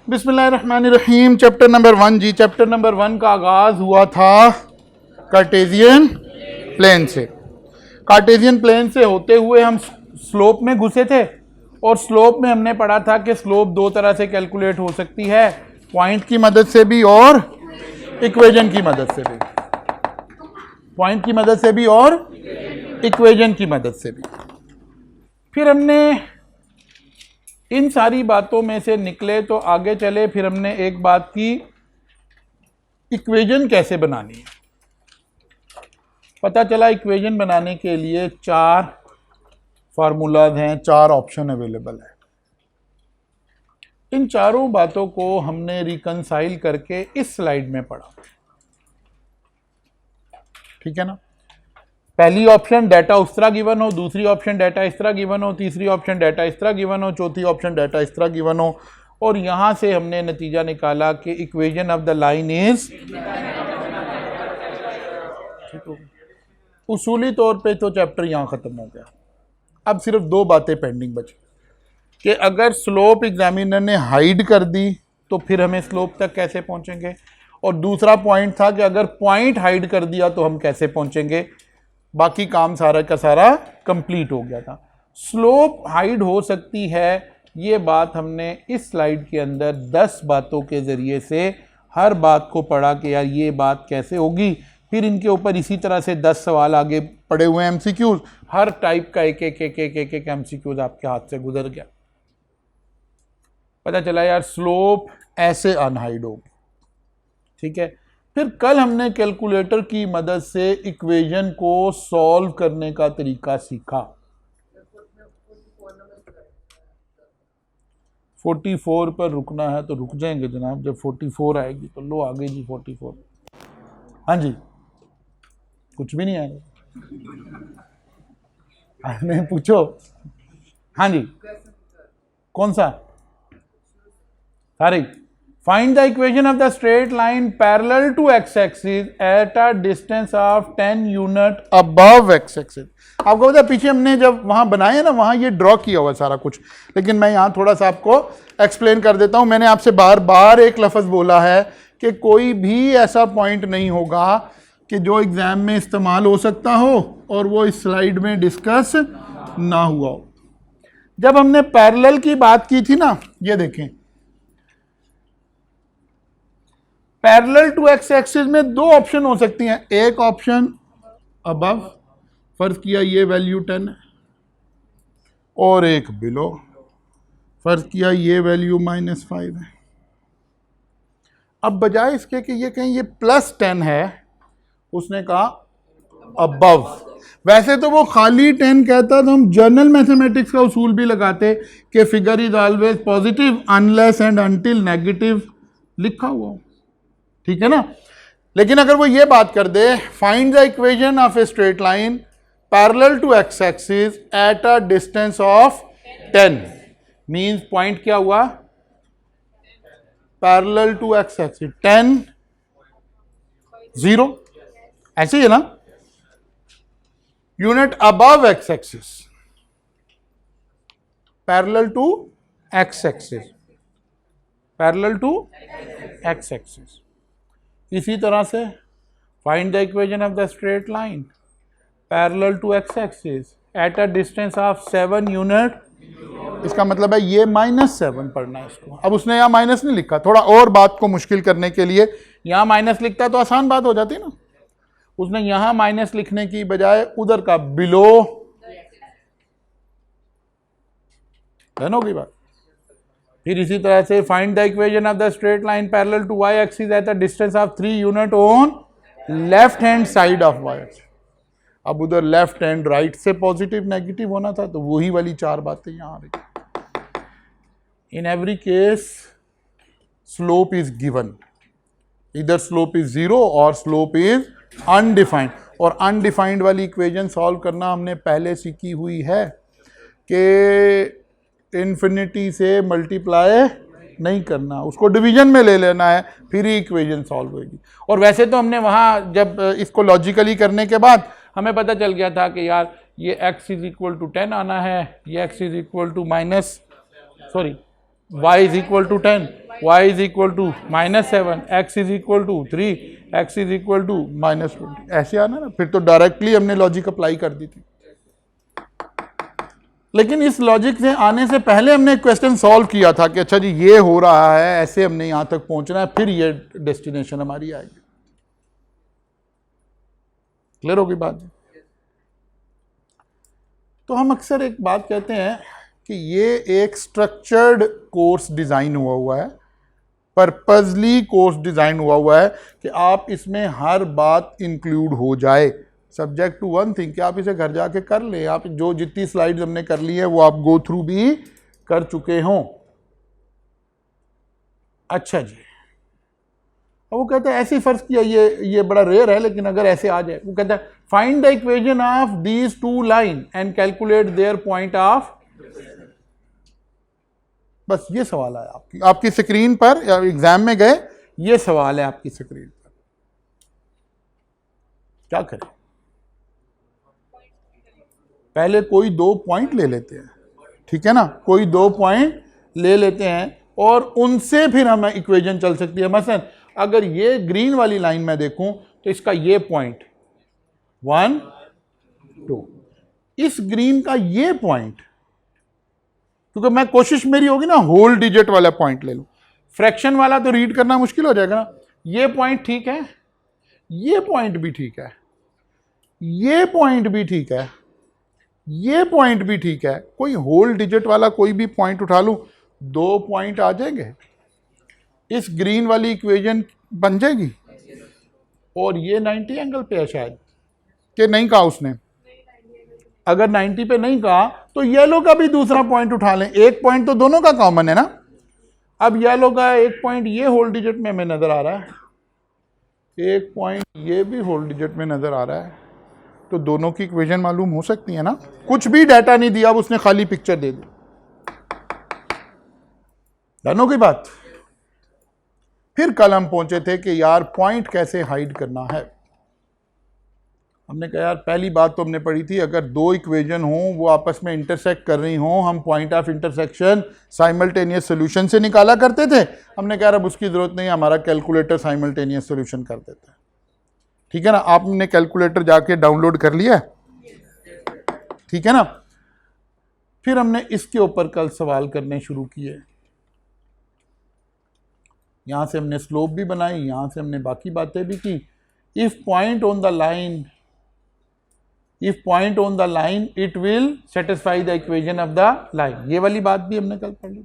बिस्मिल्लाहिर्रहमानिर्रहीम। Chapter number 1 जी। Chapter number 1 का आगाज़ हुआ था कार्टेशियन प्लेन से। कार्टेशियन प्लेन से होते हुए हम स्लोप में घुसे थे और स्लोप में हमने पढ़ा था कि स्लोप दो तरह से कैलकुलेट हो सकती है, पॉइंट की मदद से भी और इक्वेशन की मदद से भी। पॉइंट की मदद से भी और इक्वेशन की मदद से भी। फिर हमने इन सारी बातों में से निकले तो आगे चले, फिर हमने एक बात की, इक्वेशन कैसे बनानी है। पता चला इक्वेशन बनाने के लिए 4 फार्मूलाज हैं, 4 ऑप्शन अवेलेबल है। इन चारों बातों को हमने रिकंसाइल करके इस स्लाइड में पढ़ा, ठीक है ना। पहली ऑप्शन डाटा उस तरह गिवन हो, दूसरी ऑप्शन डाटा इस तरह गिवन हो, तीसरी ऑप्शन डाटा इस तरह गिवन हो, चौथी ऑप्शन डाटा इस तरह गिवन हो, और यहां से हमने नतीजा निकाला कि equation of the line is. उसूली तौर पे तो चैप्टर यहां खत्म हो गया। अब सिर्फ 2 बातें पेंडिंग बची कि अगर स्लोप एग्जामिनर ने हाइड कर दी तो फिर हमें स्लोप तक कैसे पहुंचेंगे, और दूसरा पॉइंट था कि अगर पॉइंट हाइड कर दिया तो हम कैसे पहुंचेंगे। बाकी काम सारा का सारा कंप्लीट हो गया था। स्लोप हाइड हो सकती है, ये बात हमने इस स्लाइड के अंदर 10 बातों के ज़रिए से हर बात को पढ़ा कि यार ये बात कैसे होगी। फिर इनके ऊपर इसी तरह से 10 सवाल आगे पड़े हुए हैं, एमसीक्यूज। हर टाइप का एक एमसीक्यूज आपके हाथ से गुजर गया। पता चला यार स्लोप ऐसे अनहाइड होगी, ठीक है। फिर कल हमने कैलकुलेटर की मदद से इक्वेशन को सॉल्व करने का तरीका सीखा। 44 पर रुकना है तो रुक जाएंगे जनाब, जब 44 आएगी तो लो आ गई जी 44। हाँ जी, कुछ भी नहीं आएगा, नहीं पूछो। हाँ जी, कौन सा? सारी। Find the equation of the straight line parallel to x-axis at a distance of 10 unit above x-axis। आपको पता है पीछे हमने जब वहां बनाए ना, वहां ये ड्रॉ किया हुआ सारा कुछ, लेकिन मैं यहां थोड़ा सा आपको एक्सप्लेन कर देता हूं। मैंने आपसे बार बार एक लफ्ज बोला है कि कोई भी ऐसा पॉइंट नहीं होगा कि जो एग्जाम में इस्तेमाल हो सकता हो और वो इस स्लाइड में डिस्कस ना हुआ हो। जब हमने पैरेलल की बात की थी ना, ये देखें, पैरेलल टू एक्स एक्सिस में 2 ऑप्शन हो सकती हैं। एक ऑप्शन अबव, फर्ज किया ये वैल्यू 10 है, और एक बिलो, फर्ज किया ये वैल्यू -5 है। अब बजाय इसके कि ये कहें ये +10 है, उसने कहा अबव। वैसे तो वो खाली 10 कहता तो हम जर्नल मैथमेटिक्स का उसूल भी लगाते कि figure is always positive unless and until negative लिखा हुआ, ठीक है ना। लेकिन अगर वो ये बात कर दे, find the equation of a straight line parallel to x axis at a distance of 10, means point क्या हुआ? पैरेलल टू एक्स एक्सिस 10 0, ऐसे ही है ना। Unit above x axis parallel to x axis, parallel to x axis. इसी तरह से find the equation of the straight line parallel to x axis at a distance of 7 unit. इसका मतलब है ये -7 पढ़ना है इसको। अब उसने यहाँ माइनस नहीं लिखा, थोड़ा और बात को मुश्किल करने के लिए यहाँ माइनस लिखता तो आसान बात हो जाती ना। उसने यहाँ माइनस लिखने की बजाय उधर का बिलो, डन होगी बात। फिर इसी तरह से find the equation of the straight line parallel to y axis at the distance of 3 unit on left hand side of y axis. अब उधर लेफ्ट हैंड राइट से पॉजिटिव नेगेटिव होना था, तो वही वाली 4 बातें यहां आ रही। In every case slope is given, इधर स्लोप इज 0 और स्लोप इज अनडिफाइंड। और अनडिफाइंड वाली इक्वेशन सॉल्व करना हमने पहले सीखी हुई है कि इन्फिनिटी से मल्टीप्लाई नहीं करना, उसको डिवीजन में ले लेना है, फिर ही इक्वेशन सॉल्व होगी। और वैसे तो हमने वहाँ जब इसको लॉजिकली करने के बाद हमें पता चल गया था कि यार ये x इज इक्वल टू 10 आना है, ये x is equal to y is equal to 10, y is equal to -7, x is equal to 3, x is equal to -20। ऐसे आना ना, फिर तो डायरेक्टली हमने लॉजिक अप्लाई कर दी थी। लेकिन इस लॉजिक से आने से पहले हमने क्वेश्चन सॉल्व किया था कि अच्छा जी ये हो रहा है, ऐसे हमने यहां तक पहुंचना है, फिर ये डेस्टिनेशन हमारी आएगी। क्लियर होगी बात? तो हम अक्सर एक बात कहते हैं कि ये एक स्ट्रक्चर्ड कोर्स डिजाइन हुआ है, पर्पजली कोर्स डिजाइन हुआ है कि आप इसमें हर बात इंक्लूड हो जाए, सब्जेक्ट टू वन थिंग कि आप इसे घर जाके कर लें, आप जो जितनी स्लाइड्स हमने कर ली है वो आप गो थ्रू भी कर चुके हों। अच्छा जी, वो कहता है ऐसे ही फर्ज किया, ये बड़ा रेयर है, लेकिन अगर ऐसे आ जाए, वो कहता है find the equation of these two line and calculate their point of. बस ये सवाल है आपकी स्क्रीन पर, या एग्जाम में गए, ये सवाल है आपकी स्क्रीन पर। क्या करें? पहले कोई 2 पॉइंट ले लेते हैं, ठीक है ना, कोई 2 पॉइंट ले लेते हैं और उनसे फिर हमें इक्वेशन चल सकती है। मसलन अगर ये ग्रीन वाली लाइन में देखूं तो इसका ये पॉइंट 1 2, इस ग्रीन का ये पॉइंट, क्योंकि मैं कोशिश मेरी होगी ना होल डिजिट वाला पॉइंट ले लूं, फ्रैक्शन वाला तो रीड करना मुश्किल हो जाएगा ना। ये पॉइंट ठीक है, ये पॉइंट भी ठीक है, ये पॉइंट भी ठीक है, ये पॉइंट भी ठीक है, कोई होल डिजिट वाला कोई भी पॉइंट उठा लूं, 2 पॉइंट आ जाएंगे, इस ग्रीन वाली इक्वेशन बन जाएगी। और ये 90 एंगल पे है शायद, कि नहीं कहा उसने, अगर 90 पे नहीं कहा तो येलो का भी दूसरा पॉइंट उठा लें, एक पॉइंट तो दोनों का कॉमन है ना। अब येलो का एक पॉइंट ये होल डिजिट में हमें नजर आ रहा है, एक पॉइंट ये भी होल डिजिट में नजर आ रहा है, तो दोनों की इक्वेशन मालूम हो सकती है ना। कुछ भी डाटा नहीं दिया, अब उसने खाली पिक्चर दे दी, दोनों की बात। फिर कल हम पहुंचे थे कि यार पॉइंट कैसे हाइड करना है। हमने कहा यार पहली बात तो हमने पढ़ी थी, अगर 2 इक्वेशन हो वो आपस में इंटरसेक्ट कर रही हो, हम point of intersection simultaneous solution से निकाला करते थे। हमने कहा अब उसकी जरूरत नहीं, हमारा कैलकुलेटर साइमल्टेनियस सोल्यूशन कर देता है, ठीक है ना। आपने कैलकुलेटर जाके डाउनलोड कर लिया, ठीक है ना। फिर हमने इसके ऊपर कल सवाल करने शुरू किए, यहां से हमने स्लोप भी बनाई, यहां से हमने बाकी बातें भी की। If point on the line, if point on the line it will satisfy the equation of the line, ये वाली बात भी हमने कल पढ़ ली।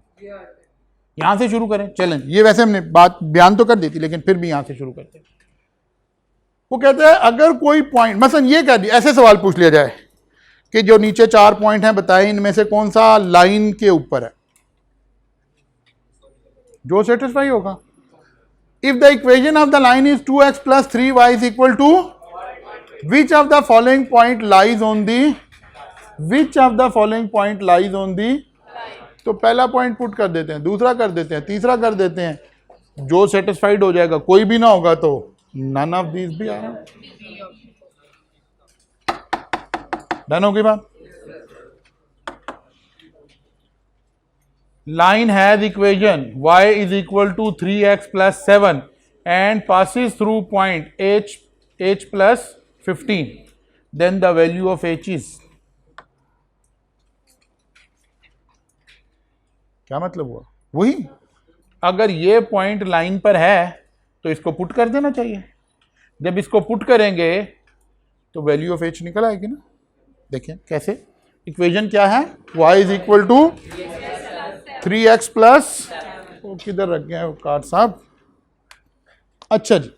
यहां से शुरू करें, चलें, ये वैसे हमने बात बयान तो कर दी थी, लेकिन फिर भी यहां से शुरू करते हैं। वो कहते हैं अगर कोई पॉइंट, मसलन ये कह दिया, ऐसे सवाल पूछ लिया जाए कि जो नीचे 4 पॉइंट हैं बताएं इनमें से कौन सा लाइन के ऊपर है, जो सेटिस्फाई होगा। If the equation of the line is 2x + 3y is equal to which of the following point lies on the, which of the following point lies on the, तो पहला पॉइंट पुट कर देते हैं, दूसरा कर देते हैं, तीसरा कर देते हैं, जो सेटिस्फाइड हो जाएगा, कोई भी ना होगा तो नन ऑफ दीज भी आ रहा है। डन होगी बात। Line has equation y is equal to 3x + 7 and passes through point h + 15, then the value of h is, क्या मतलब हुआ? वही, अगर ये पॉइंट लाइन पर है तो इसको पुट कर देना चाहिए, जब इसको पुट करेंगे तो वैल्यू ऑफ h निकल आएगी ना। देखिए कैसे, इक्वेशन क्या है, y is equal to 3x plus, वो किधर रख गए कार साहब, अच्छा जी,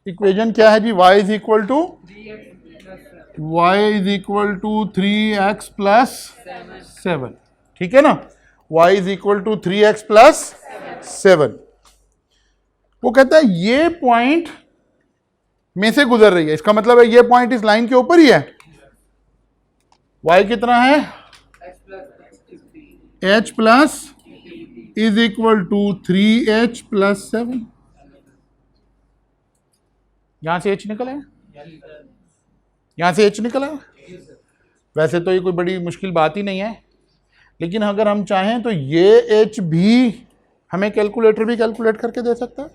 इक्वेशन क्या है जी, y is equal to 3x + 7, ठीक है ना, y is equal to 3x + 7। वो कहता है ये पॉइंट में से गुजर रही है, इसका मतलब है ये पॉइंट इस लाइन के ऊपर ही है। y कितना है, h plus is equal to 3h + 7, यहां से h निकले, यहाँ से h निकला। वैसे तो ये कोई बड़ी मुश्किल बात ही नहीं है, लेकिन अगर हम चाहें तो ये h भी हमें कैलकुलेटर भी कैलकुलेट करके दे सकता है।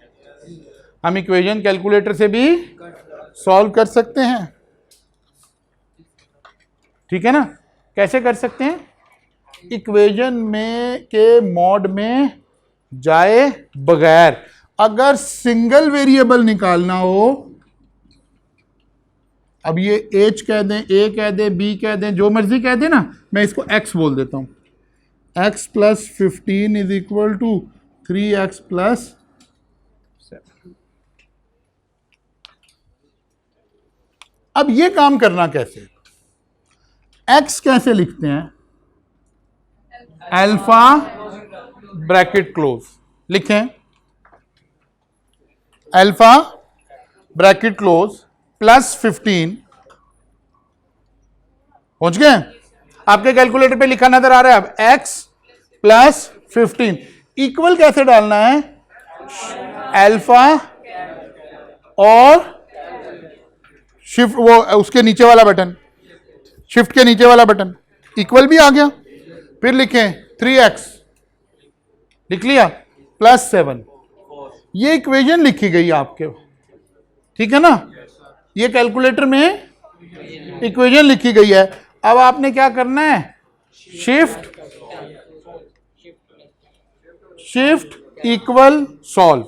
हम इक्वेशन कैलकुलेटर से भी सॉल्व कर सकते हैं, ठीक है ना। कैसे कर सकते हैं? इक्वेशन में के मॉड में जाए बगैर अगर सिंगल वेरिएबल निकालना हो, अब ये h कह दें, a कह दें, b कह दें, जो मर्जी कह दें ना, मैं इसको x बोल देता हूं। x plus 15 is equal to 3x plus 7। अब ये काम करना कैसे? x कैसे लिखते हैं? अल्फा ब्रैकेट क्लोज लिखें, अल्फा ब्रैकेट क्लोज प्लस 15। पहुंच गए? आपके कैलकुलेटर पे लिखा नजर आ रहा है। अब x प्लस 15 इक्वल कैसे डालना है? अल्फा और शिफ्ट, वो उसके नीचे वाला बटन, शिफ्ट के नीचे वाला बटन, इक्वल भी आ गया। फिर लिखें 3x, लिख लिया, प्लस 7। ये इक्वेशन लिखी गई आपके, ठीक है ना। ये कैलकुलेटर में इक्वेशन लिखी गई है। अब आपने क्या करना है? शिफ्ट इक्वल सॉल्व,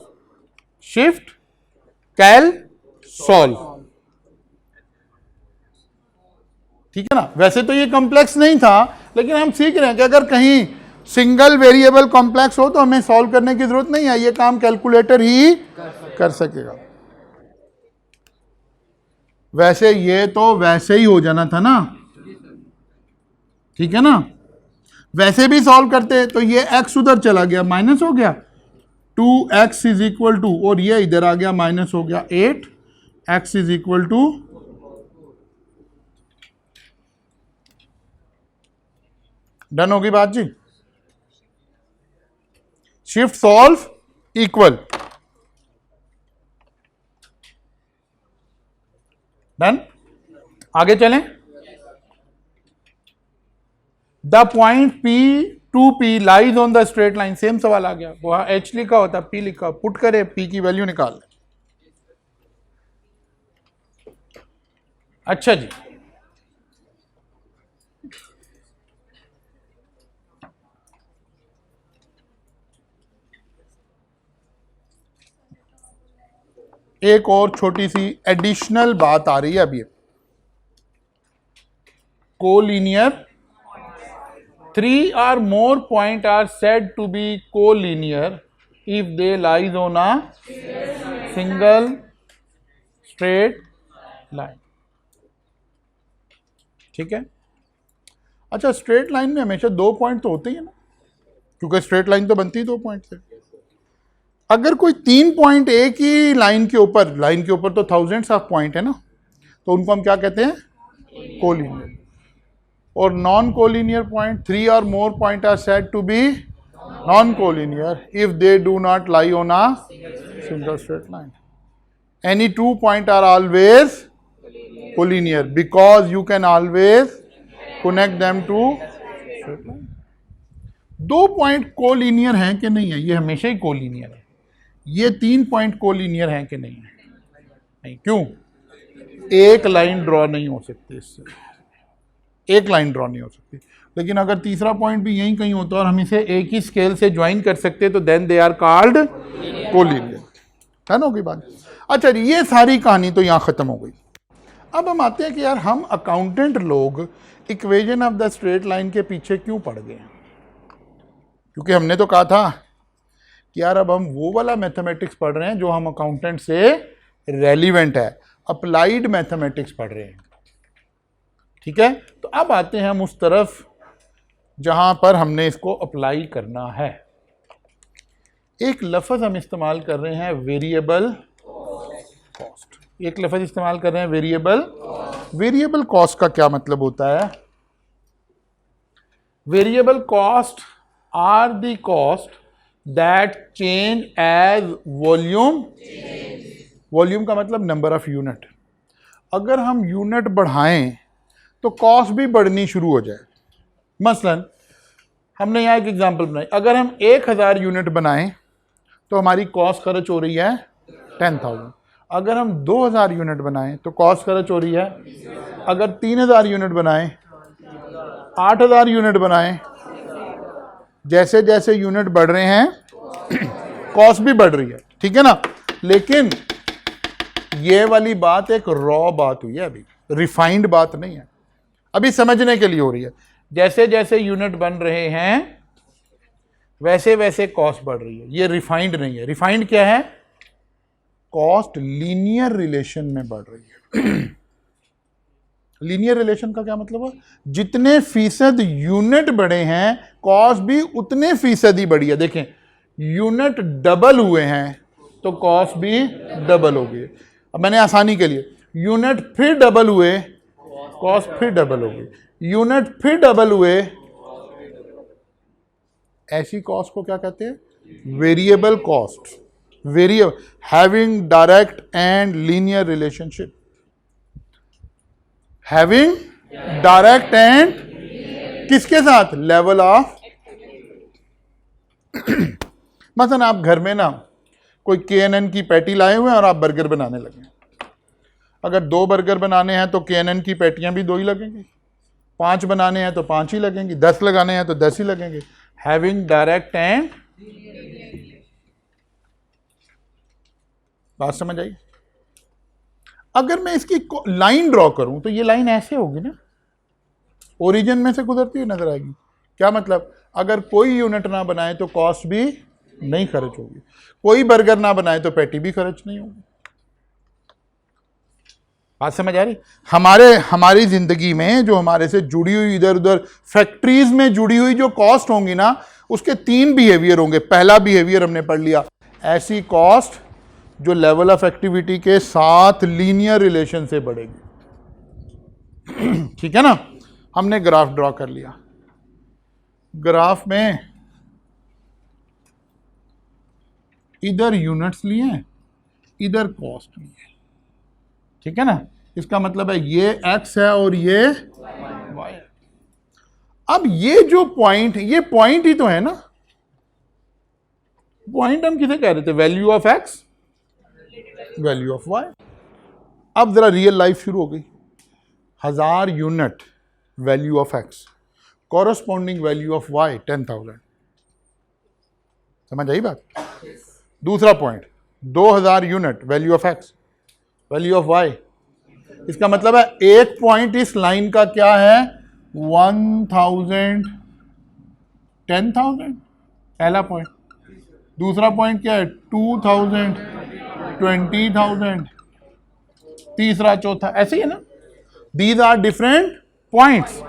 शिफ्ट कैल सॉल्व, ठीक है ना। वैसे तो ये कॉम्प्लेक्स नहीं था, लेकिन हम सीख रहे हैं कि अगर कहीं सिंगल वेरिएबल कॉम्प्लेक्स हो तो हमें सॉल्व करने की जरूरत नहीं है, ये काम कैलकुलेटर ही कर सकेगा। वैसे ये तो वैसे ही हो जाना था ना, ठीक है ना। वैसे भी सॉल्व करते तो ये x उधर चला गया, माइनस हो गया 2x इज इक्वल टू, और ये इधर आ गया, माइनस हो गया 8x is equal to. Done होगी बात जी। Shift solve equal, done. आगे चलें। The point P to P lies on the straight line, same सवाल आ गया। वहां H लिखा होता, P लिखा, पुट करे, P की वैल्यू निकाल। अच्छा जी, एक और छोटी सी एडिशनल बात आ रही है अभी। Collinear, 3 or more point are said to be collinear if they lies on a single straight line, ठीक है। अच्छा, स्ट्रेट लाइन में हमेशा 2 पॉइंट तो होते ही है ना, क्योंकि स्ट्रेट लाइन तो बनती ही 2 पॉइंट से। अगर कोई 3 पॉइंट एक ही लाइन के ऊपर तो थाउजेंड्स ऑफ पॉइंट है ना, तो उनको हम क्या कहते हैं? कोलिनियर। और non collinear point, 3 or more point are said to be non collinear if they do not lie on a single straight line. Any 2 point are always collinear because you can always connect them to straight line. 2 point collinear हैं कि नहीं है? ये हमेशा ही collinear है। ये 3 point collinear हैं कि नहीं है? नहीं। क्यों? एक लाइन ड्रॉ नहीं हो सकती इससे, एक लाइन ड्रॉ नहीं हो सकती। लेकिन अगर तीसरा पॉइंट भी यहीं कहीं होता और हम इसे एक ही स्केल से ज्वाइन कर सकते तो then they are called collinear. Done हो गई बात। अच्छा, ये सारी कहानी तो यहाँ खत्म हो गई। अब हम आते हैं कि यार हम अकाउंटेंट लोग equation of the straight line के पीछे क्यों पड़ गए हैं? क्योंकि हमने तो कहा था कि यार अब हम वो वाला मैथमेटिक्स पढ़ रहे हैं जो हम अकाउंटेंट से रेलिवेंट है, अप्लाइड मैथमेटिक्स पढ़ रहे हैं, ठीक है। तो अब आते हैं हम उस तरफ जहां पर हमने इसको अप्लाई करना है। एक लफ्ज़ हम इस्तेमाल कर रहे हैं, वेरिएबल कॉस्ट। एक लफ्ज़ इस्तेमाल कर रहे हैं, वेरिएबल। वेरिएबल कॉस्ट का क्या मतलब होता है? Variable cost are the cost that change as volume. Volume का मतलब नंबर ऑफ यूनिट। अगर हम यूनिट बढ़ाएं तो कॉस्ट भी बढ़नी शुरू हो जाए। मसलन हमने यहाँ एक एग्जांपल बनाई, अगर हम 1000 यूनिट बनाएं तो हमारी कॉस्ट खर्च हो रही है 10,000। अगर हम 2000 यूनिट बनाएं तो कॉस्ट खर्च हो रही है, अगर 3000 यूनिट बनाएं, 8000 यूनिट बनाएं, जैसे जैसे यूनिट बढ़ रहे हैं कॉस्ट भी बढ़ रही है, ठीक है ना। लेकिन ये वाली बात एक रॉ बात हुई है, अभी रिफाइंड बात नहीं है, अभी समझने के लिए हो रही है। जैसे जैसे यूनिट बन रहे हैं वैसे वैसे कॉस्ट बढ़ रही है, ये रिफाइंड नहीं है। रिफाइंड क्या है? कॉस्ट लीनियर रिलेशन में बढ़ रही है। लीनियर रिलेशन का क्या मतलब है? जितने फीसद यूनिट बढ़े हैं कॉस्ट भी उतने फीसद ही बढ़ी है। देखें, यूनिट डबल हुए हैं तो कॉस्ट भी डबल हो गई। अब मैंने आसानी के लिए, यूनिट फिर डबल हुए कॉस्ट फिर डबल हो गई, यूनिट फिर डबल हुए, ऐसी कॉस्ट को क्या कहते हैं? Variable cost. Variable having direct and linear relationship, having direct and किसके साथ? Level of. मतलब आप घर में ना कोई KNN की पैटी लाए हुए हैं और आप बर्गर बनाने लगे। अगर 2 बर्गर बनाने हैं तो KNN की पैटियां भी 2 ही लगेंगी, 5 बनाने हैं तो 5 ही लगेंगी, 10 लगाने हैं तो 10 ही लगेंगे। हैविंग डायरेक्ट एंड, बात समझ आई? अगर मैं इसकी लाइन ड्रॉ करूं तो ये लाइन ऐसे होगी ना, ओरिजिन में से गुजरती हुई नजर आएगी। क्या मतलब? अगर कोई यूनिट ना बनाए तो कॉस्ट भी नहीं खर्च होगी, कोई बर्गर ना बनाए तो पैटी भी खर्च नहीं होगी। बात समझ आ रही? हमारी जिंदगी में जो हमारे से जुड़ी हुई इधर उधर फैक्ट्रीज में जुड़ी हुई जो कॉस्ट होंगी ना, उसके 3 बिहेवियर होंगे। पहला बिहेवियर हमने पढ़ लिया, ऐसी कॉस्ट जो लेवल ऑफ एक्टिविटी के साथ लीनियर रिलेशन से बढ़ेगी। ठीक है ना। हमने ग्राफ ड्रॉ कर लिया, ग्राफ में इधर यूनिट्स लिए हैं, इधर कॉस्ट ली है, ठीक है ना। इसका मतलब है ये x है और ये y है। अब ये जो पॉइंट, ये पॉइंट ही तो है ना। पॉइंट हम किसे कह रहे थे? Value of x, value of y। अब जरा रियल लाइफ शुरू हो गई। 1000 unit value of x, corresponding value of y 10,000। समझ आई बात? दूसरा point 2000 unit value of x, value of y। इसका मतलब है एक पॉइंट इस लाइन का क्या है? 1000, 10,000 पहला पॉइंट। दूसरा पॉइंट क्या है? 2000, 20,000। तीसरा, चौथा, ऐसे ही है ना। These are different points.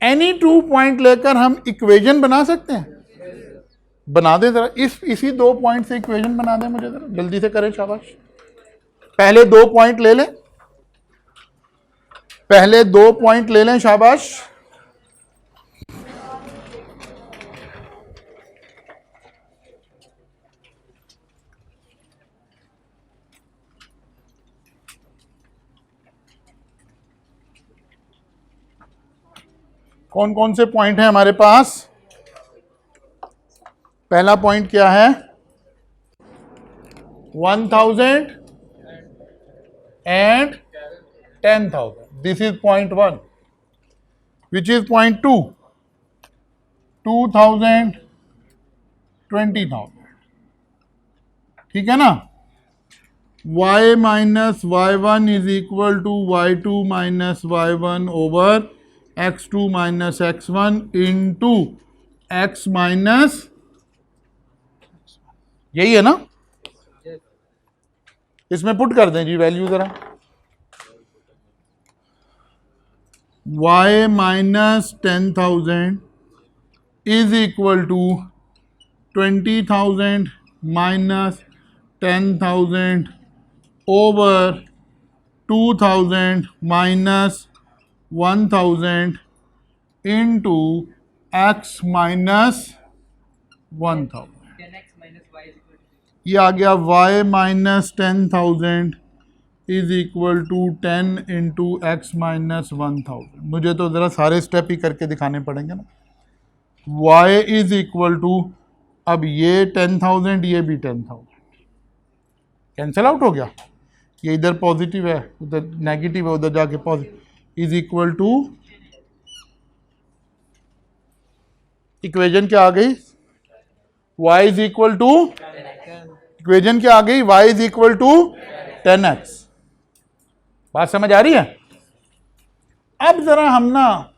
Any 2 point लेकर हम इक्वेशन बना सकते हैं। बना दे जरा, इसी 2 पॉइंट से इक्वेशन बना दे मुझे जरा, जल्दी से करें, शाबाश। पहले 2 पॉइंट ले लें, पहले 2 पॉइंट ले लें, शाबाश। कौन कौन से पॉइंट हैं हमारे पास? पहला पॉइंट क्या है? 1000 and 10,000. This is point 1. Which is point 2? 2000, 20,000. ठीक है ना। y minus y1 is equal to y2 minus y1 over x2 minus x1 into x minus, यही है ना। इसमें पुट कर दें जी वैल्यू जरा। y minus 10,000 is equal to 20,000 minus 10,000 over 2,000 minus 1,000 into x minus 1,000। ये आ गया y minus 10,000 is equal to 10 into x minus 1000। मुझे तो ज़रा सारे स्टेप ही करके दिखाने पड़ेंगे ना। y इज इक्वल टू, अब ये 10,000 ये भी 10,000 कैंसिल आउट हो गया, ये इधर पॉजिटिव है उधर नेगेटिव है, उधर जाके positive, is equal to, equation क्या आ गई, y is equal to, equation क्या आ गई, y is equal to 10x। बात समझ आ रही है? अब जरा हम ना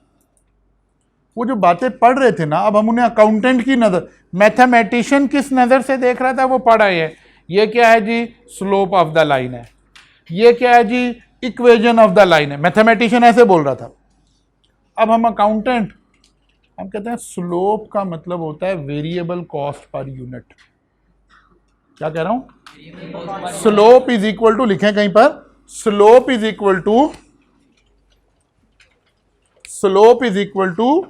वो जो बातें पढ़ रहे थे ना, अब हम उन्हें अकाउंटेंट की नजर, मैथमेटिशियन किस नजर से देख रहा था वो पढ़ा है। ये क्या है जी, स्लोप ऑफ द लाइन है, ये क्या है जी, इक्वेशन ऑफ द लाइन है। मैथमेटिशियन ऐसे बोल रहा था। अब हम अकाउंटेंट, हम कहते हैं स्लोप का मतलब होता है वेरिएबल कॉस्ट पर यूनिट। क्या कह रहा हूं, स्लोप इज इक्वल टू, लिखें कहीं पर, slope is equal to, slope is equal to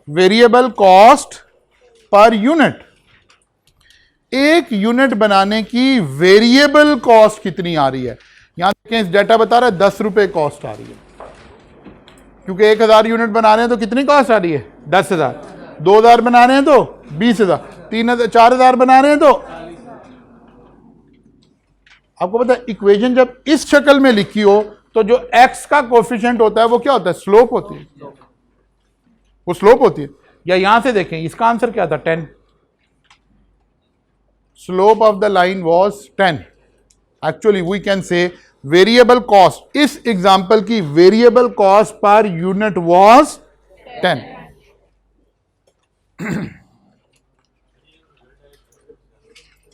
variable cost per unit. एक यूनिट बनाने की वेरिएबल कॉस्ट कितनी आ रही है, यहां देखें इस डाटा बता रहा है 10 रुपए कॉस्ट आ रही है, क्योंकि 1000 यूनिट बना रहे हैं तो कितनी कॉस्ट आ रही है, 10,000। 2000 बना रहे हैं तो 20,000, 3000, 4000 बना रहे हैं तो, आपको पता है इक्वेशन जब इस शक्ल में लिखी हो तो जो x का कोफिशिएंट होता है वो क्या होता है, स्लोप होती है, वो स्लोप होती है। या यहां से देखें इसका आंसर क्या था, 10, slope of the line was 10। Actually we can say variable cost, इस एग्जांपल की variable cost per unit was 10।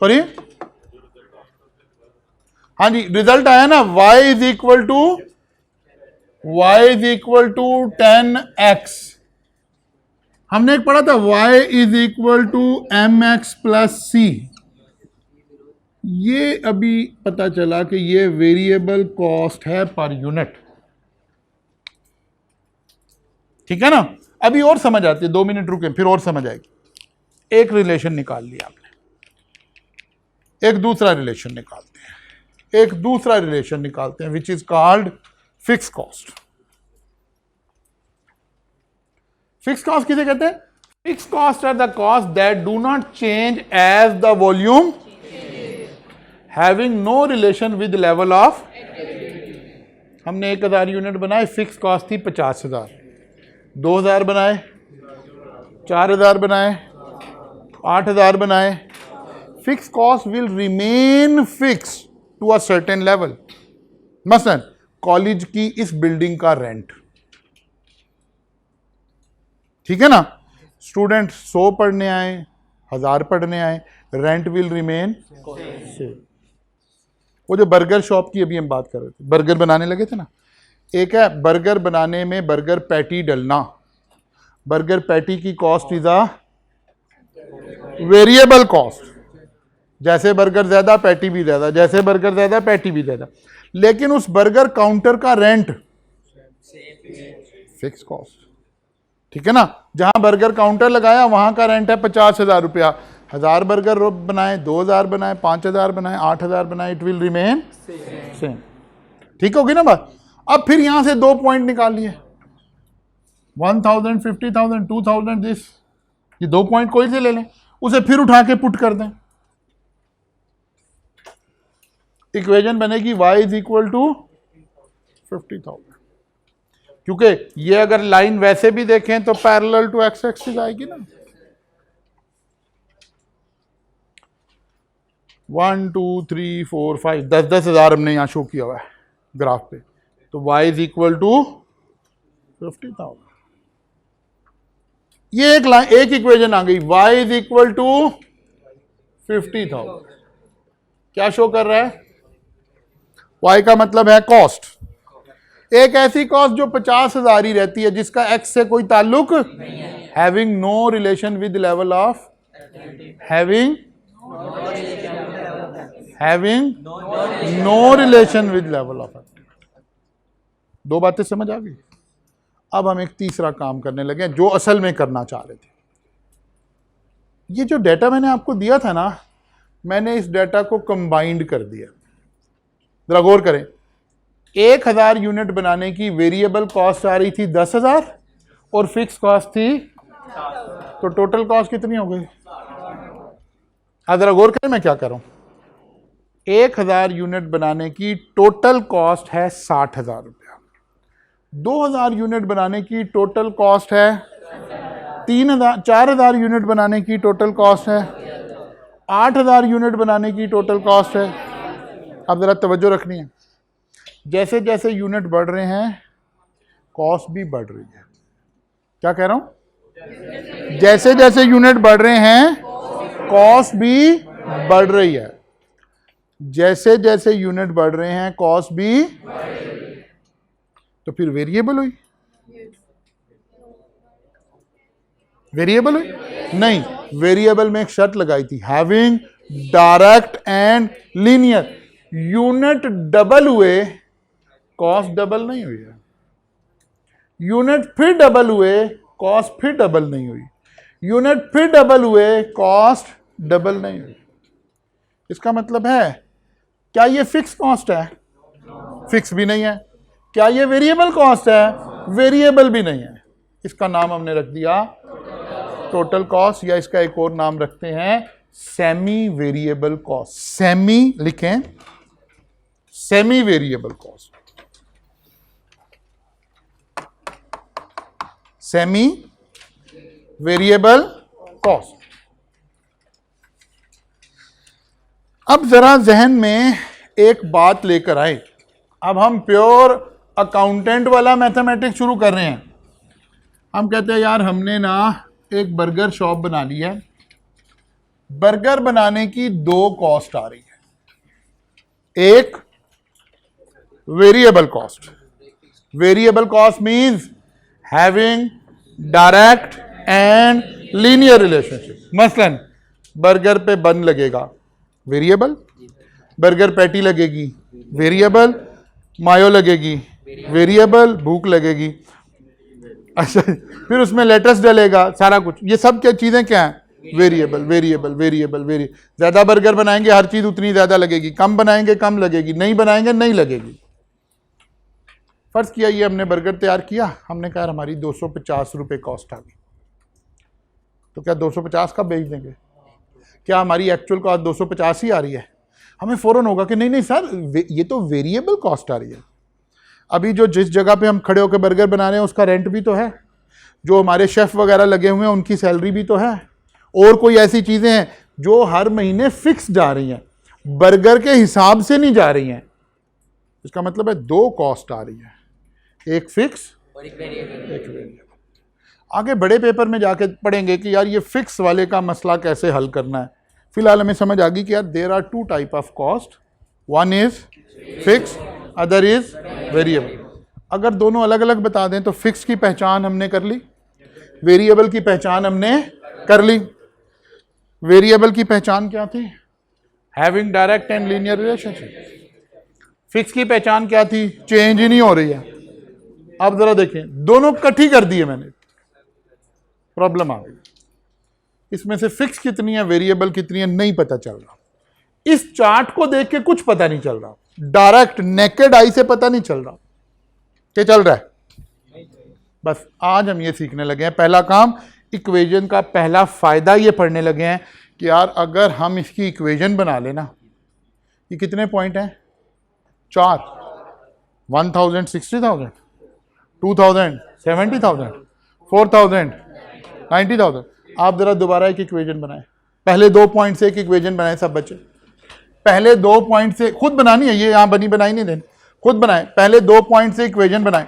Sorry, हाँ जी, रिजल्ट आया ना, y is equal to 10x। हमने एक पढ़ा था y is equal to mx plus c. ये अभी पता चला कि ये वेरिएबल कॉस्ट है पर यूनिट, ठीक है ना। अभी और समझ आती है, 2 मिनट रुके फिर और समझ आएगी। एक रिलेशन निकाल लिया आपने, एक दूसरा रिलेशन निकालते हैं, एक दूसरा रिलेशन निकालते हैं which is called fix cost. Fix cost किसे कहते हैं, fix cost are the cost that do not change as the volume, having no relation with level of. हमने 1000 यूनिट बनाए, फिक्स कॉस्ट थी 50,000, 2000 बनाए, 4000 बनाए, 8000 बनाए, fix cost will remain fix to a certain level. मसलन कॉलेज की इस building का रेंट, ठीक है ना, स्टूडेंट 100 पढ़ने आए, 1000 पढ़ने आए, रेंट विल रिमेन सेम। वो जो बर्गर शॉप की अभी हम बात कर रहे थे, बर्गर बनाने लगे थे ना, एक है बर्गर बनाने में बर्गर पैटी डलना, बर्गर पैटी की cost is a variable cost, जैसे बर्गर ज्यादा पैटी भी ज्यादा, जैसे बर्गर ज्यादा पैटी भी ज्यादा। लेकिन उस बर्गर काउंटर का रेंट फिक्स कॉस्ट, ठीक है ना। जहां बर्गर काउंटर लगाया वहां का रेंट है 50,000 रुपया। 1000 बर्गर बनाए, 2000 बनाए, 5000 बनाए, 8000 बनाए, इट विल रिमेन सेम। ठीक होगी ना बात। अब फिर यहां से 2 पॉइंट निकाल लिए, 1000, 50,000, 2000, दिस, ये 2 पॉइंट कोई से ले लें, उसे फिर उठा के पुट कर दें, इक्वेशन बनेगी y इज इक्वल टू 50,000। क्योंकि ये अगर लाइन वैसे भी देखें तो पैरेलल टू एक्स एक्सिस आएगी ना। 1 2 3 4 5 10,000 हमने यहां शो किया हुआ है ग्राफ पे, तो y इज इक्वल टू 50,000। ये एक लाइन, एक इक्वेशन आ गई, y इज इक्वल टू 50,000। क्या शो कर रहा है, y का मतलब है कॉस्ट, एक ऐसी कॉस्ट जो 50,000 ही रहती है, जिसका x से कोई ताल्लुक having no relation with level of, having no relation with level of. 2 बातें समझ आ गई। अब हम एक तीसरा काम करने लगे जो असल में करना चाह रहे थे। ये जो डाटा मैंने आपको दिया था ना, मैंने इस डाटा को कंबाइंड कर दिया। जरा गौर करें, 1000 यूनिट बनाने की वेरिएबल कॉस्ट आ रही थी 10,000 और फिक्स कॉस्ट थी, तो टोटल कॉस्ट कितनी हो गई? आप जरा गौर करें मैं क्या कर रहा हूं। 1000 यूनिट बनाने की टोटल कॉस्ट है 60,000 रुपया। 2000 यूनिट बनाने की टोटल कॉस्ट है 4000 यूनिट बनाने की टोटल कॉस्ट है 8000 यूनिट बनाने की टोटल कॉस्ट है। अब जरा तवज्जो रखनी है, जैसे जैसे यूनिट बढ़ रहे हैं कॉस्ट भी बढ़ रही है। क्या कह रहा हूं? जैसे जैसे यूनिट बढ़ रहे हैं कॉस्ट भी बढ़ रही है। जैसे जैसे यूनिट बढ़ रहे हैं कॉस्ट भी, तो फिर वेरिएबल हुई? वेरिएबल हुई? नहीं, वेरिएबल में एक शर्त लगाई थी, having direct and linear. Unit double हुए कॉस्ट डबल नहीं हुई है, यूनिट फिर डबल हुए कॉस्ट फिर डबल नहीं हुई, यूनिट फिर डबल हुए कॉस्ट डबल नहीं हुई। इसका मतलब है, क्या ये फिक्स कॉस्ट है? फिक्स भी नहीं है। क्या ये वेरिएबल कॉस्ट है? वेरिएबल भी नहीं है। इसका नाम हमने रख दिया टोटल कॉस्ट, या इसका एक और नाम रखते हैं सेमी वेरिएबल कॉस्ट। सेमी लिखें, semi variable cost, semi variable cost. अब जरा जहन में एक बात लेकर आए। अब हम प्योर अकाउंटेंट वाला मैथमेटिक्स शुरू कर रहे हैं। हम कहते हैं यार हमने ना एक बर्गर शॉप बना ली है, बर्गर बनाने की 2 कॉस्ट आ रही है। एक variable cost, variable cost means having direct and linear relationship. मसलन बर्गर पे बन लगेगा, वेरिएबल, बर्गर पैटी लगेगी, वेरिएबल, मायो लगेगी, वेरिएबल, भूख लगेगी, अच्छा फिर उसमें लेटेस्ट डलेगा, सारा कुछ, ये सब क्या चीजें क्या हैं? Variable variable variable variable. ज्यादा बर्गर बनाएंगे हर चीज उतनी ज्यादा लगेगी, कम बनाएंगे कम लगेगी, नहीं बनाएंगे नहीं लगेगी। फर्ज किया ये हमने बर्गर तैयार किया, हमने कहा हमारी 250 रुपये कॉस्ट आ गई, तो क्या 250 का बेच देंगे? क्या हमारी एक्चुअल कॉस्ट 250 ही आ रही है? हमें फौरन होगा कि नहीं नहीं सर, ये तो वेरिएबल कॉस्ट आ रही है। अभी जो जिस जगह पे हम खड़े होकर बर्गर बना रहे हैं उसका रेंट भी तो है, जो हमारे शेफ वगैरह लगे हुए हैं उनकी सैलरी भी तो है, और कोई ऐसी चीजें हैं जो हर महीने फिक्स जा रही हैं, बर्गर के हिसाब से नहीं जा रही हैं। इसका मतलब है 2 कॉस्ट आ रही है, एक फिक्स और एक वेरिएबल। आगे बड़े पेपर में जाके पढ़ेंगे कि यार ये फिक्स वाले का मसला कैसे हल करना है। फिलहाल हमें समझ आ गई कि यार there are 2 type of cost, one is fix, other is variable. अगर दोनों अलग अलग बता दें तो फिक्स की पहचान हमने कर ली, वेरिएबल की पहचान हमने कर ली। वेरिएबल की पहचान क्या थी? Having direct and linear relationship. Fix की पहचान क्या थी? चेंज ही नहीं हो रही है। अब जरा देखें, दोनों इकट्ठी कर दिए मैंने, प्रॉब्लम आ गई। इसमें से फिक्स कितनी है वेरिएबल कितनी है नहीं पता चल रहा। इस चार्ट को देख के कुछ पता नहीं चल रहा, डायरेक्ट नेकेड आई से पता नहीं चल रहा क्या चल रहा है। बस आज हम ये सीखने लगे हैं, पहला काम इक्वेशन का पहला फायदा ये पढ़ने लगे हैं कि यार अगर हम इसकी इक्वेशन बना लेना, ये कितने पॉइंट हैं? 4, 1000, 60,000, 2000, 70,000, 4000, 90,000। आप जरा दोबारा एक इक्वेशन बनाएं, पहले 2 पॉइंट से एक इक्वेशन बनाएं सब बच्चे, पहले 2 पॉइंट से खुद बनानी है, ये यहां बनी बनाई नहीं देनी, खुद बनाएं, पहले 2 पॉइंट से इक्वेशन बनाएं।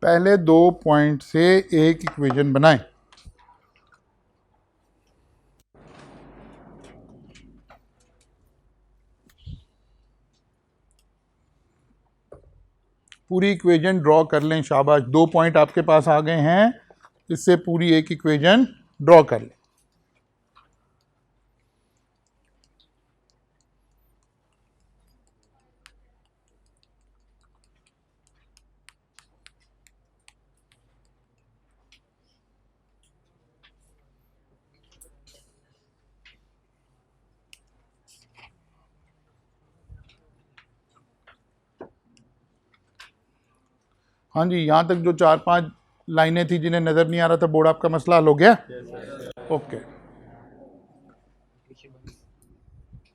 पहले 2 पॉइंट से एक इक्वेशन बनाएं। पूरी इक्वेशन ड्रॉ कर लें, शाबाश। 2 पॉइंट आपके पास आ गए हैं, इससे पूरी एक इक्वेशन ड्रॉ कर लें। हाँ जी, यहाँ तक जो 4-5 लाइनें थी जिन्हें नजर नहीं आ रहा था बोर्ड, आपका मसला हल हो गया? ओके।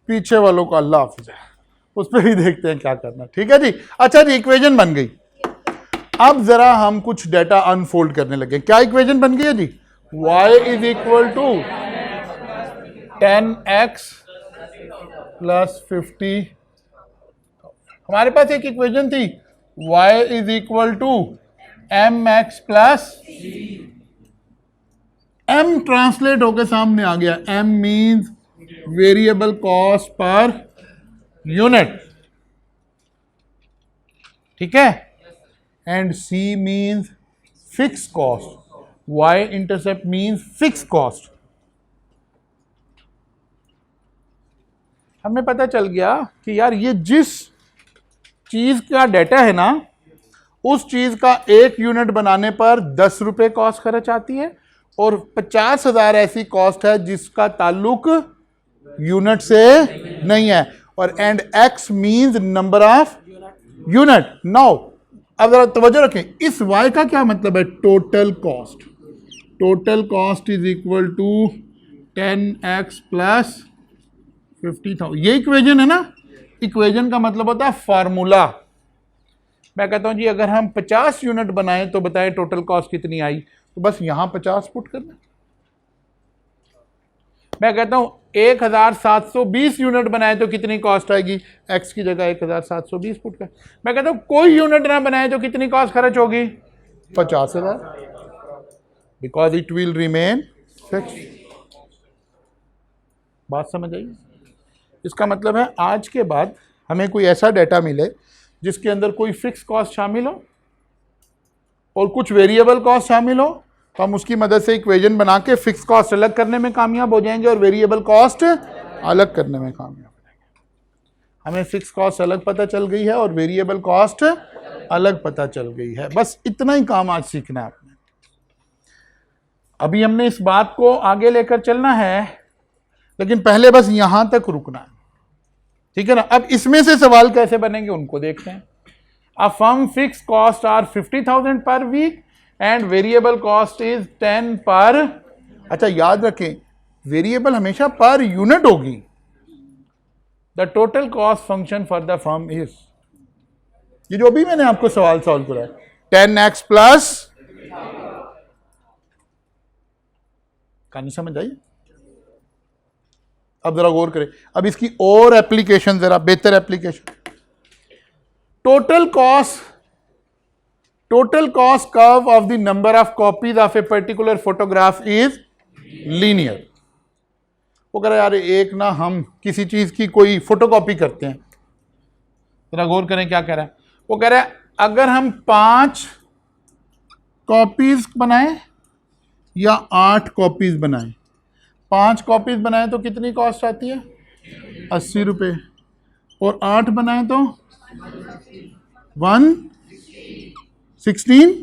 पीछे वालों को अल्लाह हाफिज है, उस पर भी देखते हैं क्या करना। ठीक है जी। अच्छा जी, इक्वेशन बन गई। अब जरा हम कुछ डाटा अनफोल्ड करने लगे। क्या इक्वेशन बन गई है जी? y is equal to 10x plus 50। हमारे पास एक इक्वेशन थी y is equal to mx plus m translate होकर सामने आ गया। m means variable cost per unit, ठीक है, and c means fix cost, y intercept means fix cost. हमें पता चल गया कि यार ये जिस चीज का डाटा है ना, उस चीज का 1 यूनिट बनाने पर 10 रुपए कॉस्ट खर्च आती है, और 50,000 ऐसी कॉस्ट है जिसका ताल्लुक यूनिट से नहीं है, और and x means number of unit. Now अब जरा तवज्जो रखें, इस y का क्या मतलब है? Total cost. Total cost is equal to 10x plus 50,000। ये इक्वेशन है ना। इक्वेशन का मतलब होता है फार्मूला। मैं कहता हूं जी अगर हम 50 यूनिट बनाएं तो बताएं टोटल कॉस्ट कितनी आई, तो बस यहां 50 पुट करना। मैं कहता हूं 1720 यूनिट बनाए तो कितनी कॉस्ट आएगी? x की जगह 1720 पुट कर। मैं कहता हूं कोई यूनिट ना बनाए तो कितनी कॉस्ट खर्च होगी? 50,000, because it will remain fix. बात समझ आई? इसका मतलब है आज के बाद हमें कोई ऐसा डाटा मिले जिसके अंदर कोई फिक्स कॉस्ट शामिल हो और कुछ वेरिएबल कॉस्ट शामिल हो, तो हम उसकी मदद से इक्वेशन बना के फिक्स कॉस्ट अलग करने में कामयाब हो जाएंगे और वेरिएबल कॉस्ट अलग करने में कामयाब हो जाएंगे। हमें फिक्स कॉस्ट अलग पता चल गई है और वेरिएबल कॉस्ट अलग पता चल गई है। बस इतना ही काम आज सीखना है आपने। अभी हमने इस बात को आगे लेकर चलना है, लेकिन पहले बस यहां तक रुकना है, ठीक है ना। अब इसमें से सवाल कैसे बनेंगे उनको देखते हैं। A firm fixed cost are 50,000 per week and variable cost is 10 पर। अच्छा याद रखें, वेरिएबल हमेशा पर यूनिट होगी। The total cost function for the firm is, ये जो भी मैंने आपको सवाल सॉल्व कराया, 10x प्लस, कहानी समझ आई? अब जरा गौर करें, अब इसकी और एप्लीकेशन, जरा बेहतर application. Total cost curve of the number of copies of a particular photograph is linear. वो कह रहा है यार एक ना हम किसी चीज की कोई फोटोकॉपी करते हैं, जरा गौर करें क्या कह रहा है। वो कह रहा है अगर हम 5 कॉपीज बनाएं या 8 कॉपीज बनाएं, 5 कॉपीज बनाएं तो कितनी कॉस्ट आती है? 80 रुपये, और 8 बनाएं तो 116।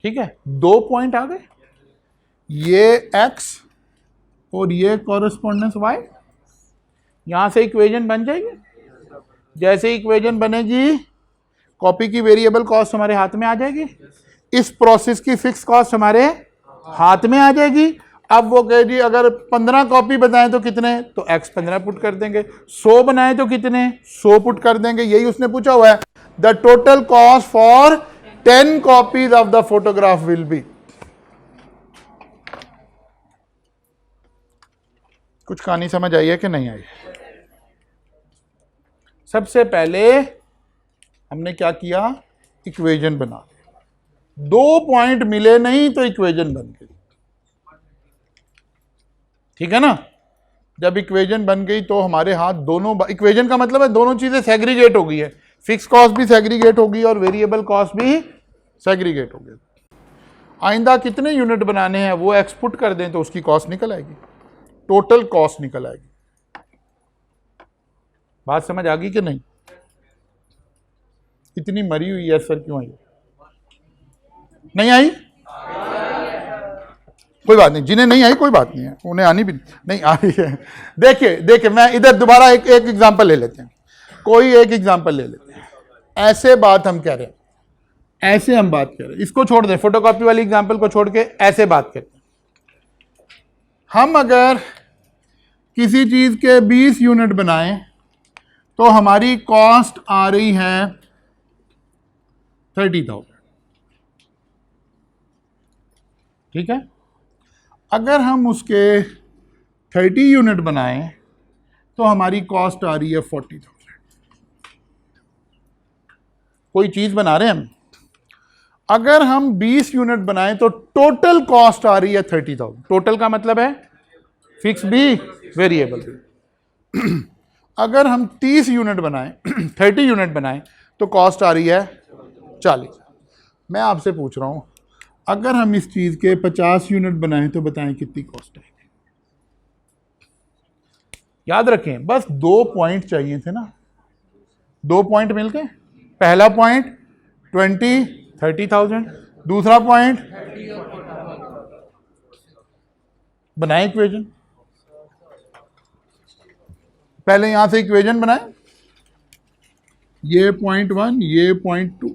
ठीक है, 2 पॉइंट आ गए, ये x और ये कॉरेस्पॉन्डेंस y। यहां से इक्वेशन बन जाएगी। जैसे इक्वेशन बनेगी, कॉपी की वेरिएबल कॉस्ट हमारे हाथ में आ जाएगी, इस प्रोसेस की फिक्स कॉस्ट हमारे हाथ में आ जाएगी। अब वो कहे जी अगर 15 कॉपी बनाए तो कितने, तो x 15 पुट कर देंगे। 100 बनाए तो कितने, 100 पुट कर देंगे। यही उसने पूछा हुआ है। The total cost for 10 copies of the photograph will be. कुछ कहानी समझ आई है कि नहीं आई? सबसे पहले हमने क्या किया, इक्वेशन बना दी। 2 पॉइंट मिले नहीं तो इक्वेशन बन गई, ठीक है ना। जब इक्वेशन बन गई तो हमारे हाथ दोनों, इक्वेशन का मतलब है दोनों चीजें सेग्रीगेट हो गई है, फिक्स कॉस्ट भी सेग्रीगेट होगी और वेरिएबल कॉस्ट भी सेग्रीगेट हो गई। आइंदा कितने यूनिट बनाने हैं वो एक्सपुट कर दें तो उसकी कॉस्ट निकल आएगी, टोटल कॉस्ट निकल आएगी। बात समझ आ गई कि नहीं? इतनी मरी हुई है सर, क्यों आई? नहीं आई? कोई बात नहीं, जिन्हें नहीं आई कोई बात नहीं है, उन्हें आनी भी नहीं आ रही है। देखिए मैं इधर दोबारा एक एग्जांपल ले लेते हैं, कोई एक एग्जांपल ले लेते हैं। ऐसे बात हम कह रहे हैं, ऐसे हम बात कर रहे हैं, इसको छोड़ दें, फोटोकॉपी वाली एग्जांपल को छोड़ के ऐसे बात करते हैं। हम अगर किसी चीज के 20 यूनिट बनाएं तो हमारी कॉस्ट आ रही है 30,000, ठीक है। अगर हम उसके 30 यूनिट बनाएं तो हमारी कॉस्ट आ रही है 40,000। कोई चीज बना रहे हैं हम, अगर हम 20 यूनिट बनाएं तो टोटल कॉस्ट आ रही है 30,000। टोटल का मतलब है फिक्स भी वेरिएबल भी। अगर हम 30 यूनिट बनाएं 30 यूनिट बनाएं तो कॉस्ट आ रही है 40। मैं आपसे पूछ रहा हूं, अगर हम इस चीज के 50 यूनिट बनाएं तो बताएं कितनी कॉस्ट आएगी? याद रखें, बस 2 पॉइंट चाहिए थे ना, 2 पॉइंट मिलके, पहला पॉइंट 30,000, दूसरा पॉइंट बनाए इक्वेशन। पहले यहां से इक्वेशन बनाए, ये पॉइंट 1, ये पॉइंट 2,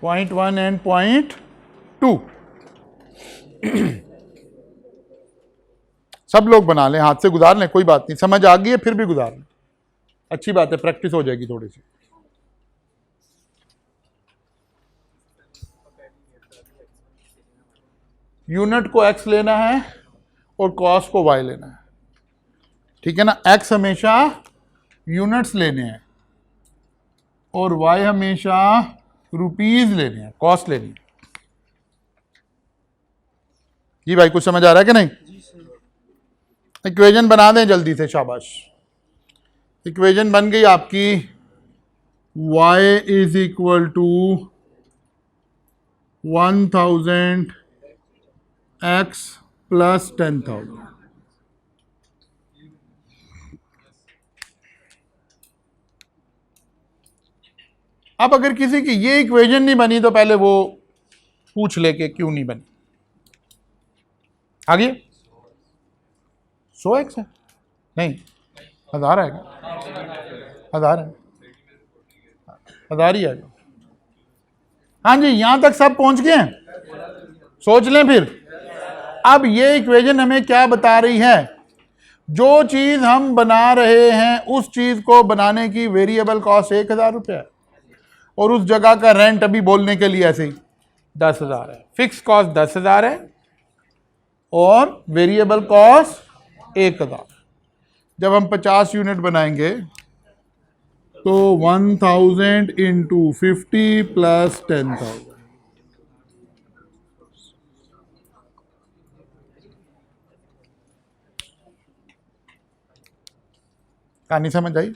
पॉइंट 1 एंड पॉइंट 2। सब लोग बना लें, हाथ से गुजार लें, कोई बात नहीं, समझ आ गई है फिर भी गुजार लें, अच्छी बात है, प्रैक्टिस हो जाएगी थोड़ी सी। यूनिट को x लेना है और कॉस्ट को y लेना है, ठीक है ना। x हमेशा यूनिट्स लेने हैं और y हमेशा रुपीज लेने हैं, कॉस्ट लेनी है। जी भाई, कुछ समझ आ रहा है कि नहीं? इक्वेशन बना दें जल्दी से, शाबाश। इक्वेशन बन गई आपकी, y is equal to 1000 x plus 10,000। अब अगर किसी की ये इक्वेशन नहीं बनी तो पहले वो पूछ ले कि क्यों नहीं बनी। आगे 100x है, नहीं 1000 है, 1000 है, 1000 ही है। हाँ जी, यहां तक सब पहुंच गए हैं, सोच लें फिर। अब ये इक्वेशन हमें क्या बता रही है? जो चीज हम बना रहे हैं उस चीज को बनाने की वेरिएबल कॉस्ट 1000 रुपये है और उस जगह का रेंट अभी बोलने के लिए ऐसे ही 10,000 है। फिक्स कॉस्ट 10,000 है और वेरिएबल कॉस्ट 1000। जब हम 50 यूनिट बनाएंगे तो 1000 इंटू 50 प्लस 10,000। कहानी समझ आई?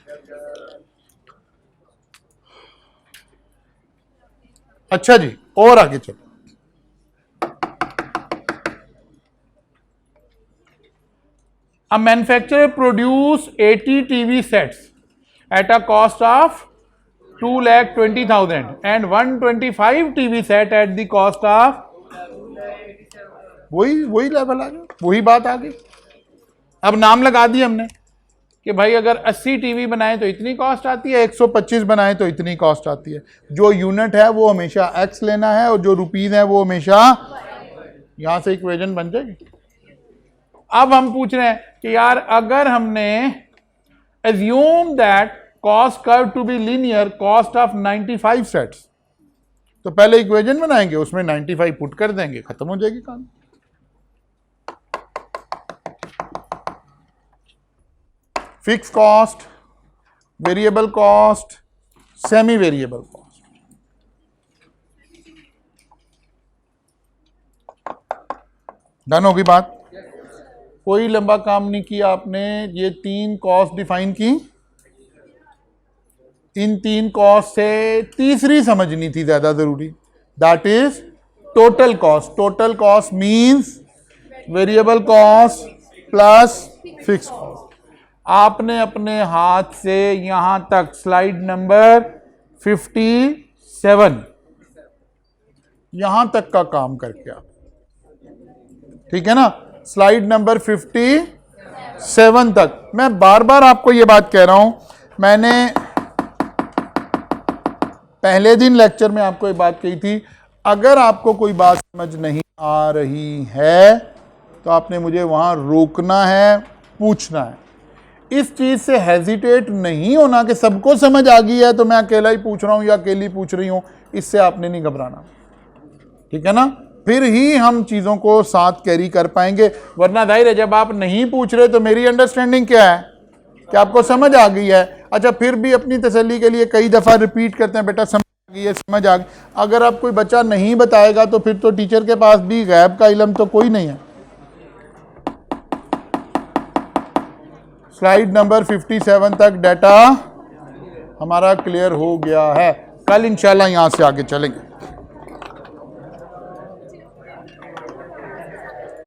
अच्छा जी, और आगे चलो। A manufacturer produce 80 TV sets at a cost of 2,20,000 and 125 TV set at the cost of, वही लेवल आ गया, वही बात आ गई। अब नाम लगा दी हमने कि भाई अगर 80 टीवी बनाए तो इतनी कॉस्ट आती है, 125 बनाए तो इतनी कॉस्ट आती है। जो यूनिट है वो हमेशा x लेना है और जो रुपीज है वो हमेशा, यहां से इक्वेशन बन जाएगी। अब हम पूछ रहे हैं कि यार अगर हमने assume that cost curve to be linear cost of 95 sets, तो पहले इक्वेशन बनाएंगे, उसमें 95 पुट कर देंगे, खत्म हो जाएगी काम। Fix cost, variable cost, semi variable cost. Done होगी बात? कोई लंबा काम नहीं किया आपने, ये 3 कॉस्ट डिफाइन की, इन 3 कॉस्ट से तीसरी समझनी थी ज्यादा जरूरी, that is total cost. Total cost means variable cost plus fix cost. आपने अपने हाथ से यहां तक स्लाइड नंबर 57 यहां तक का काम करके आप, ठीक है ना, स्लाइड नंबर 57 तक। मैं बार बार आपको यह बात कह रहा हूं, मैंने पहले दिन लेक्चर में आपको एक बात कही थी, अगर आपको कोई बात समझ नहीं आ रही है तो आपने मुझे वहां रोकना है, पूछना है। इस चीज से हेजिटेट नहीं होना कि सबको समझ आ गई है तो मैं अकेला ही पूछ रहा हूं या अकेली पूछ रही हूं, इससे आपने नहीं घबराना, ठीक है ना। फिर ही हम चीजों को साथ कैरी कर पाएंगे, वरना जाहिर है जब आप नहीं पूछ रहे तो मेरी अंडरस्टैंडिंग क्या है कि आपको समझ आ गई है। अच्छा, फिर भी अपनी तसल्ली के लिए कई दफा रिपीट करते हैं, बेटा समझ आ गई है, समझ आ गई। अगर आप कोई बच्चा नहीं बताएगा तो फिर तो टीचर के पास भी गैब का इल्म तो कोई नहीं है। स्लाइड नंबर 57 तक डाटा हमारा क्लियर हो गया है। कल इंशाल्लाह यहां से आगे चलेंगे।